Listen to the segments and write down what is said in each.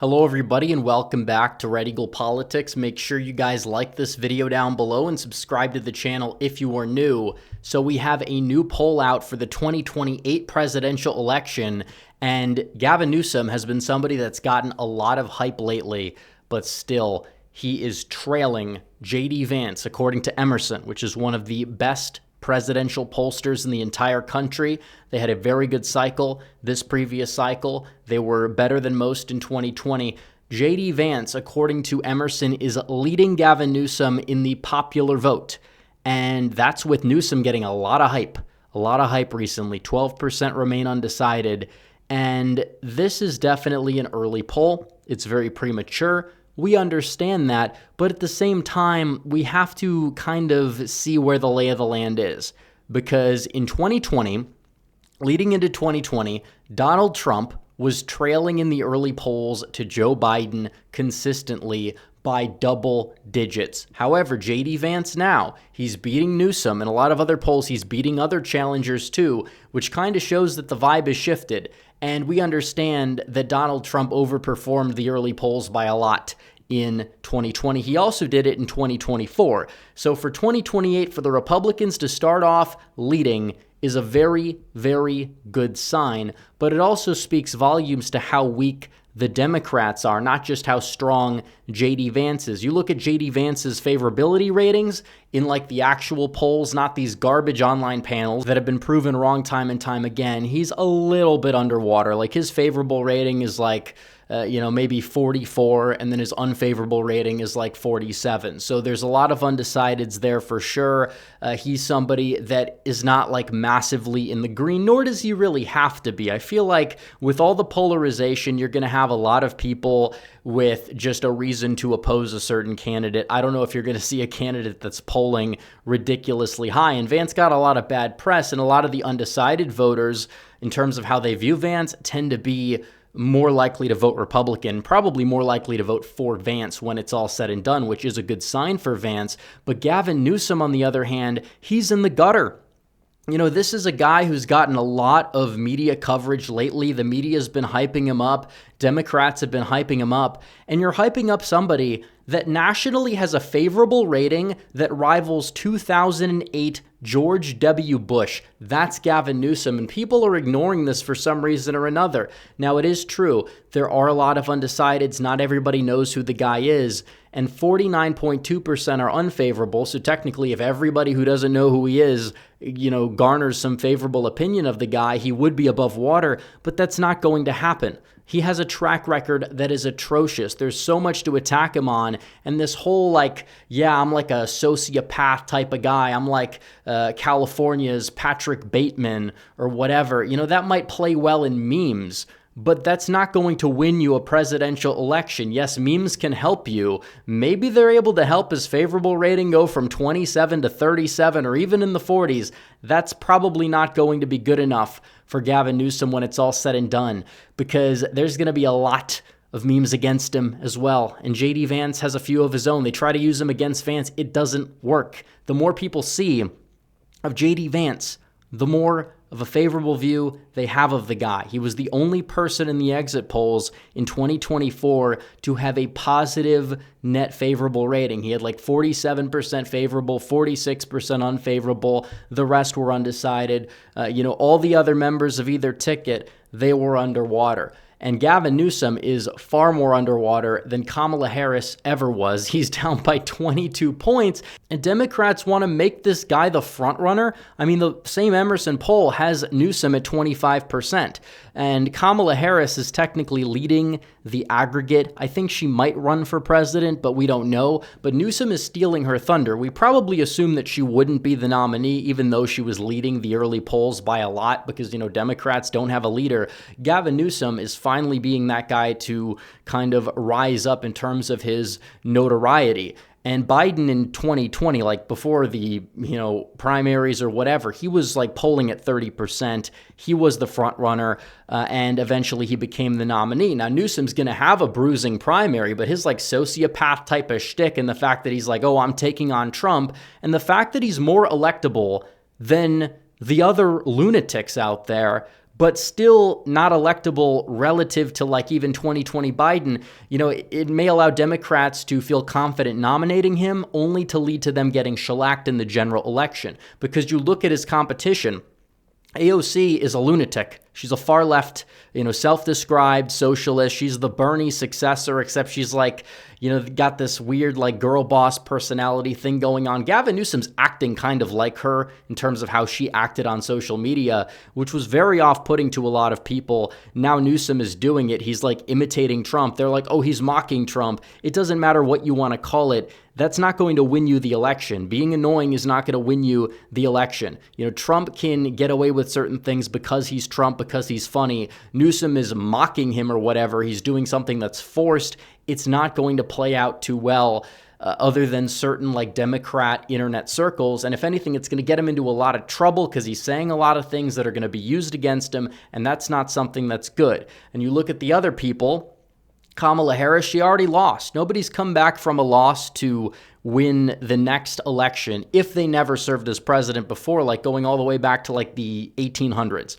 Hello everybody and welcome back to Red Eagle Politics. Make sure you guys like this video down below and subscribe to the channel if you are new. So we have a new poll out for the 2028 presidential election, and Gavin Newsom has been somebody that's gotten a lot of hype lately, but still he is trailing J.D. Vance according to Emerson, which is one of the best presidential pollsters in the entire country. They had a very good cycle this previous cycle. They were better than most in 2020. J.D. Vance, according to Emerson, is leading Gavin Newsom in the popular vote. And that's with Newsom getting a lot of hype recently. 12% remain undecided. And this is definitely an early poll. It's very premature. We understand that, but at the same time, we have to kind of see where the lay of the land is. Because in 2020, leading into 2020, Donald Trump was trailing in the early polls to Joe Biden consistently by double digits. However, J.D. Vance now, he's beating Newsom. In a lot of other polls, he's beating other challengers too, which kind of shows that the vibe has shifted. And we understand that Donald Trump overperformed the early polls by a lot in 2020. He also did it in 2024. So for 2028, for the Republicans to start off leading is a very, very good sign. But it also speaks volumes to how weak the Democrats are, not just how strong J.D. Vance is. You look at J.D. Vance's favorability ratings in like the actual polls, not these garbage online panels that have been proven wrong time and time again. He's a little bit underwater. Like his favorable rating is like, maybe 44, and then his unfavorable rating is like 47. So there's a lot of undecideds there for sure. He's somebody that is not like massively in the green, nor does he really have to be. I feel like with all the polarization, you're going to have a lot of people with just a reason to oppose a certain candidate. I don't know if you're going to see a candidate that's polling ridiculously high. And Vance got a lot of bad press, and a lot of the undecided voters, in terms of how they view Vance, tend to be more likely to vote Republican, probably more likely to vote for Vance when it's all said and done, which is a good sign for Vance. But Gavin Newsom, on the other hand, he's in the gutter. You know, this is a guy who's gotten a lot of media coverage lately. The media's been hyping him up. Democrats have been hyping him up. And you're hyping up somebody that nationally has a favorable rating that rivals 2008 George W. Bush. That's Gavin Newsom, and people are ignoring this for some reason or another. Now, it is true. There are a lot of undecideds. Not everybody knows who the guy is, and 49.2% are unfavorable. So technically, if everybody who doesn't know who he is, garners some favorable opinion of the guy, he would be above water, but that's not going to happen. He has a track record that is atrocious. There's so much to attack him on. And this whole I'm like a sociopath type of guy. I'm like California's Patrick Bateman or whatever. That might play well in memes, but that's not going to win you a presidential election. Yes, memes can help you. Maybe they're able to help his favorable rating go from 27 to 37 or even in the 40s. That's probably not going to be good enough for Gavin Newsom when it's all said and done, because there's going to be a lot of memes against him as well. And J.D. Vance has a few of his own. They try to use him against Vance. It doesn't work. The more people see of J.D. Vance, the more of a favorable view they have of the guy. He was the only person in the exit polls in 2024 to have a positive net favorable rating. He had like 47% favorable, 46% unfavorable. The rest were undecided. All the other members of either ticket, they were underwater. And Gavin Newsom is far more underwater than Kamala Harris ever was. He's down by 22 points. And Democrats want to make this guy the front runner. I mean, the same Emerson poll has Newsom at 25%. And Kamala Harris is technically leading the aggregate. I think she might run for president, but we don't know. But Newsom is stealing her thunder. We probably assumed that she wouldn't be the nominee, even though she was leading the early polls by a lot, because, Democrats don't have a leader. Gavin Newsom is finally being that guy to kind of rise up in terms of his notoriety. And Biden in 2020, like before the, primaries or whatever, he was like polling at 30%. He was the front runner, and eventually he became the nominee. Now, Newsom's going to have a bruising primary, but his like sociopath type of shtick, and the fact that he's like, oh, I'm taking on Trump, and the fact that he's more electable than the other lunatics out there, but still not electable relative to like even 2020 Biden. You know, it may allow Democrats to feel confident nominating him, only to lead to them getting shellacked in the general election. Because you look at his competition, AOC is a lunatic. She's a far left, self-described socialist. She's the Bernie successor, except she's like, got this weird like girl boss personality thing going on. Gavin Newsom's acting kind of like her in terms of how she acted on social media, which was very off-putting to a lot of people. Now Newsom is doing it. He's like imitating Trump. They're like, oh, he's mocking Trump. It doesn't matter what you want to call it. That's not going to win you the election. Being annoying is not going to win you the election. Trump can get away with certain things because he's Trump, because he's funny. Newsom is mocking him or whatever. He's doing something that's forced. It's not going to play out too well other than certain like Democrat internet circles. And if anything, it's going to get him into a lot of trouble because he's saying a lot of things that are going to be used against him. And that's not something that's good. And you look at the other people, Kamala Harris, she already lost. Nobody's come back from a loss to win the next election if they never served as president before, like going all the way back to like the 1800s.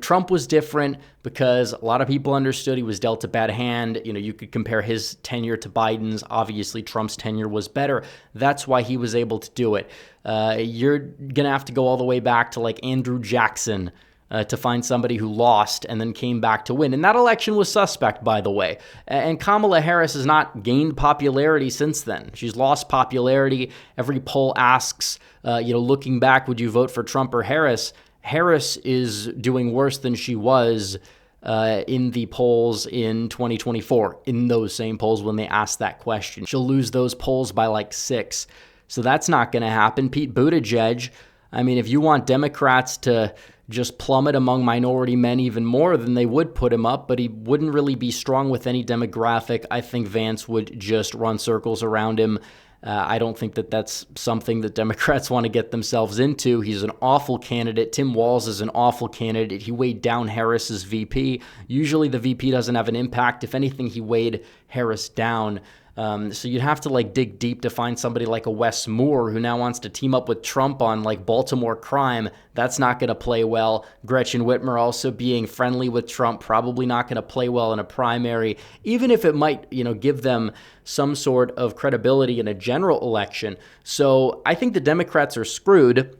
Trump was different because a lot of people understood he was dealt a bad hand. You could compare his tenure to Biden's. Obviously, Trump's tenure was better. That's why he was able to do it. You're going to have to go all the way back to like Andrew Jackson to find somebody who lost and then came back to win. And that election was suspect, by the way. And Kamala Harris has not gained popularity since then. She's lost popularity. Every poll asks, looking back, would you vote for Trump or Harris? Harris is doing worse than she was in the polls in 2024, in those same polls when they asked that question. She'll lose those polls by like 6. So that's not going to happen. Pete Buttigieg, I mean, if you want Democrats to just plummet among minority men even more, then they would put him up, but he wouldn't really be strong with any demographic. I think Vance would just run circles around him. I don't think that that's something that Democrats want to get themselves into. He's an awful candidate. Tim Walz is an awful candidate. He weighed down Harris's VP. Usually the VP doesn't have an impact. If anything, he weighed Harris down. So you'd have to like dig deep to find somebody like a Wes Moore who now wants to team up with Trump on like Baltimore crime. That's not going to play well. Gretchen Whitmer also being friendly with Trump, probably not going to play well in a primary, even if it might, give them some sort of credibility in a general election. So I think the Democrats are screwed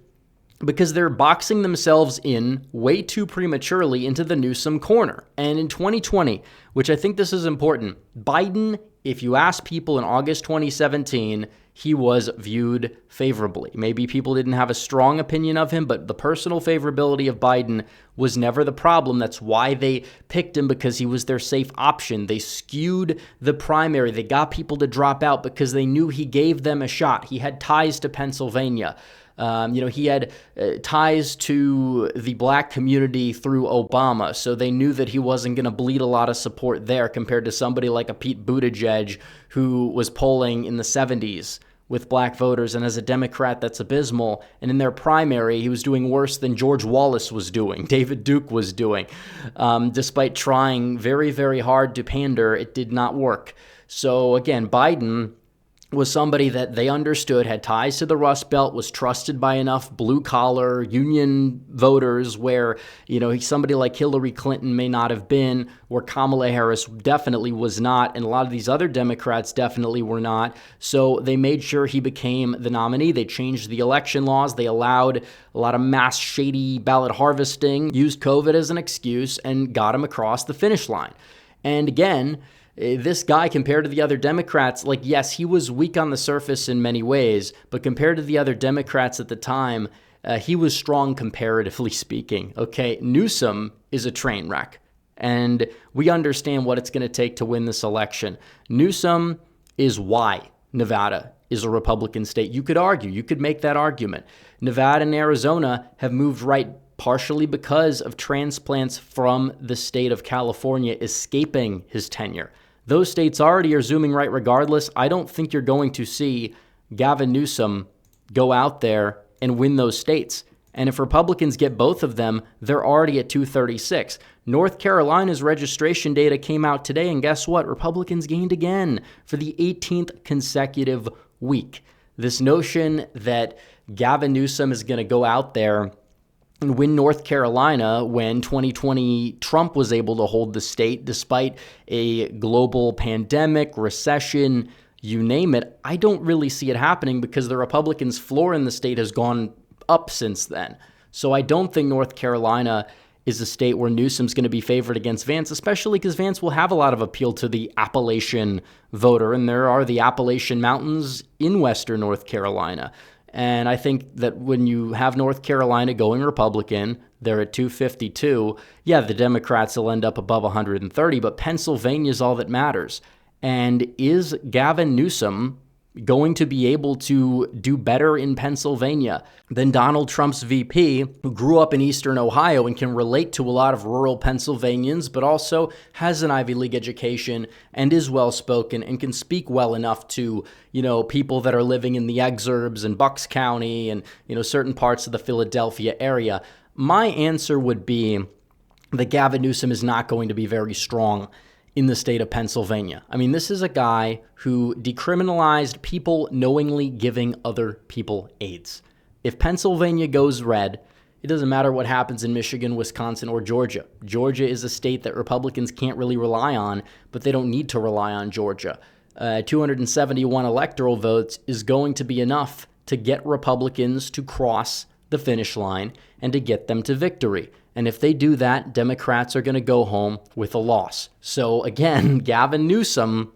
because they're boxing themselves in way too prematurely into the Newsom corner. And in 2020, which I think this is important, Biden, if you ask people in August 2017, he was viewed favorably. Maybe people didn't have a strong opinion of him, but the personal favorability of Biden was never the problem. That's why they picked him, because he was their safe option. They skewed the primary. They got people to drop out because they knew he gave them a shot. He had ties to Pennsylvania. He had ties to the black community through Obama, so they knew that he wasn't going to bleed a lot of support there compared to somebody like a Pete Buttigieg who was polling in the 70s with black voters, and as a Democrat, that's abysmal. And in their primary, he was doing worse than George Wallace was doing, David Duke was doing. Despite trying very, very hard to pander, it did not work. So again, Biden was somebody that they understood had ties to the Rust Belt, was trusted by enough blue-collar union voters where, somebody like Hillary Clinton may not have been, where Kamala Harris definitely was not, and a lot of these other Democrats definitely were not. So they made sure he became the nominee. They changed the election laws. They allowed a lot of mass shady ballot harvesting, used COVID as an excuse, and got him across the finish line. And again, this guy, compared to the other Democrats, yes, he was weak on the surface in many ways, but compared to the other Democrats at the time, he was strong comparatively speaking. Okay, Newsom is a train wreck, and we understand what it's going to take to win this election. Newsom is why Nevada is a Republican state. You could argue, you could make that argument. Nevada and Arizona have moved right partially because of transplants from the state of California escaping his tenure. Those states already are zooming right regardless. I don't think you're going to see Gavin Newsom go out there and win those states. And if Republicans get both of them, they're already at 236. North Carolina's registration data came out today, and guess what? Republicans gained again for the 18th consecutive week. This notion that Gavin Newsom is going to go out there and win North Carolina when 2020 Trump was able to hold the state despite a global pandemic, recession, you name it. I don't really see it happening because the Republicans' floor in the state has gone up since then. So I don't think North Carolina is a state where Newsom's going to be favored against Vance, especially because Vance will have a lot of appeal to the Appalachian voter, and there are the Appalachian Mountains in western North Carolina. And I think that when you have North Carolina going Republican, they're at 252. Yeah, the Democrats will end up above 130, but Pennsylvania is all that matters. And is Gavin Newsom going to be able to do better in Pennsylvania than Donald Trump's VP, who grew up in Eastern Ohio and can relate to a lot of rural Pennsylvanians, but also has an Ivy League education and is well-spoken and can speak well enough to, people that are living in the exurbs in Bucks County and, certain parts of the Philadelphia area? My answer would be that Gavin Newsom is not going to be very strong in the state of Pennsylvania. I mean, this is a guy who decriminalized people knowingly giving other people AIDS. If Pennsylvania goes red, it doesn't matter what happens in Michigan, Wisconsin, or Georgia. Georgia is a state that Republicans can't really rely on, but they don't need to rely on Georgia. 271 electoral votes is going to be enough to get Republicans to cross the finish line and to get them to victory. And if they do that, Democrats are going to go home with a loss. So again, Gavin Newsom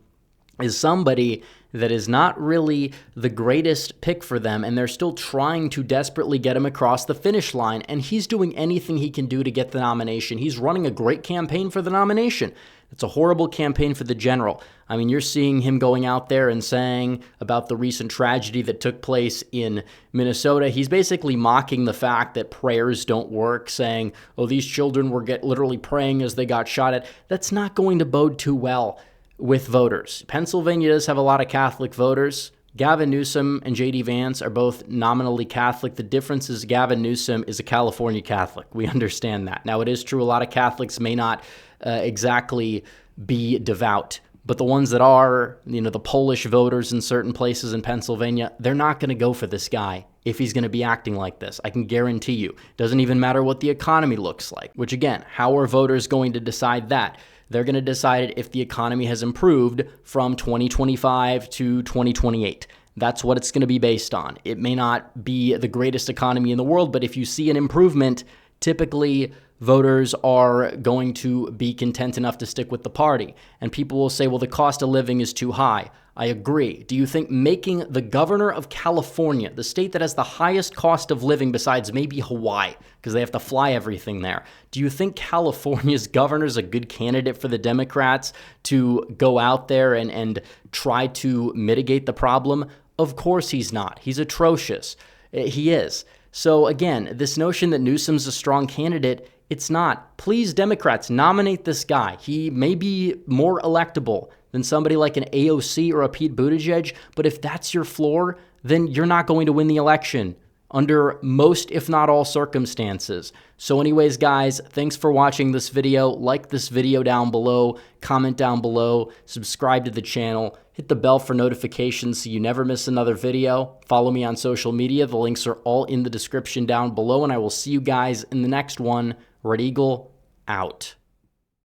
is somebody that is not really the greatest pick for them, and they're still trying to desperately get him across the finish line, and he's doing anything he can do to get the nomination. He's running a great campaign for the nomination. It's a horrible campaign for the general. I mean, you're seeing him going out there and saying about the recent tragedy that took place in Minnesota. He's basically mocking the fact that prayers don't work, saying, oh, these children were literally praying as they got shot at. That's not going to bode too well with voters. Pennsylvania does have a lot of Catholic voters. Gavin Newsom and J.D. Vance are both nominally Catholic. The difference is Gavin Newsom is a California Catholic. We understand that. Now, it is true a lot of Catholics may not exactly be devout, but the ones that are, the Polish voters in certain places in Pennsylvania, they're not going to go for this guy if he's going to be acting like this. I can guarantee you. Doesn't even matter what the economy looks like, which again, how are voters going to decide that? They're going to decide if the economy has improved from 2025 to 2028. That's what it's going to be based on. It may not be the greatest economy in the world, but if you see an improvement, typically voters are going to be content enough to stick with the party. And people will say, well, the cost of living is too high. I agree. Do you think making the governor of California, the state that has the highest cost of living besides maybe Hawaii, because they have to fly everything there, do you think California's governor is a good candidate for the Democrats to go out there and try to mitigate the problem? Of course he's not. He's atrocious. He is. So again, this notion that Newsom's a strong candidate, it's not. Please, Democrats, nominate this guy. He may be more electable than somebody like an AOC or a Pete Buttigieg, but if that's your floor, then you're not going to win the election under most, if not all, circumstances. So anyways, guys, thanks for watching this video. Like this video down below, comment down below, subscribe to the channel, hit the bell for notifications so you never miss another video. Follow me on social media. The links are all in the description down below, and I will see you guys in the next one. Red Eagle, out.